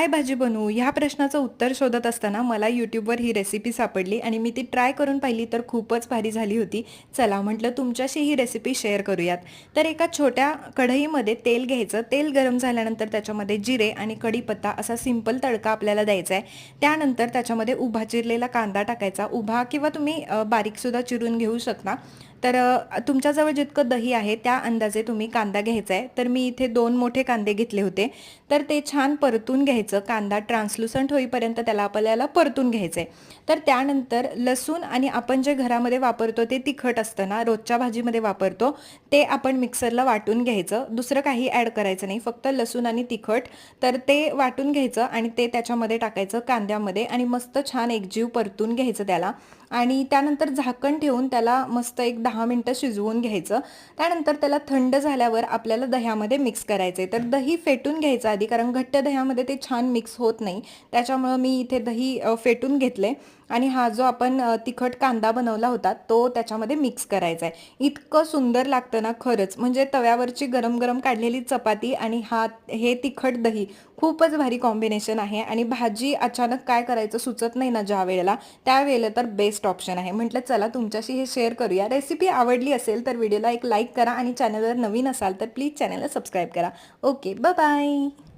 काय भाजी बनवू ह्या प्रश्नाचं उत्तर शोधत असताना मला यूट्यूबवर ही रेसिपी सापडली आणि मी ती ट्राय करून पाहिली तर खूपच भारी झाली होती. चला म्हटलं तुमच्याशी ही रेसिपी शेअर करूयात. तर एका छोट्या कढईमध्ये तेल घ्यायचं. तेल गरम झाल्यानंतर त्याच्यामध्ये जिरे आणि कढीपत्ता असा सिंपल तडका आपल्याला द्यायचा आहे. त्यानंतर त्याच्यामध्ये उभा चिरलेला कांदा टाकायचा. उभा किंवा तुम्ही बारीकसुद्धा चिरून घेऊ शकता. तर तुमच्याजवळ जितकं दही आहे त्या अंदाजे तुम्ही कांदा घ्यायचा आहे. तर मी इथे 2 मोठे कांदे घेतले होते. तर ते छान परतून घ्यायचं. कांदा ट्रान्सलुसंट होईपर्यंत त्याला आपल्याला परतून घ्यायचं आहे. तर त्यानंतर लसूण आणि आपण जे घरामध्ये वापरतो ते तिखट असतं ना, रोजच्या भाजीमध्ये वापरतो, ते आपण मिक्सरला वाटून घ्यायचं. दुसरं काही ॲड करायचं नाही, फक्त लसूण आणि तिखट. तर ते वाटून घ्यायचं आणि ते त्याच्यामध्ये टाकायचं कांद्यामध्ये आणि मस्त छान एकजीव परतून घ्यायचं त्याला. आणि त्यानंतर झाकण ठेवून त्याला मस्त एक 10 मिनटं शिजवून घ्यायचं. त्यानंतर त्याला थंड झाल्यावर आपल्याला दह्यामध्ये मिक्स करायचं आहे. तर दही फेटून घ्यायचं आधी, कारण घट्ट दह्यामध्ये ते छान मिक्स होत नाही. त्याच्यामुळं मी इथे दही फेटून घेतले आणि हा जो आपण तिखट कांदा बनवला होता तो त्याच्यामध्ये मिक्स करायचा आहे. इतकं सुंदर लागतं ना खरंच, म्हणजे तव्यावरची गरम गरम काढलेली चपाती आणि हे तिखट दही खूपच भारी कॉम्बिनेशन आहे. आणि भाजी अचानक काय करायचं सुचत नाही ना ज्या वेळेला, त्यावेळेला तर बेस्ट ऑप्शन आहे. म्हटलं चला तुमच्याशी हे शेअर करूया. रेसिपी आवडली असेल तर व्हिडिओला एक लाईक करा आणि चॅनलवर नवीन असाल तर प्लीज चॅनलला सबस्क्राईब करा. Okay, bye bye.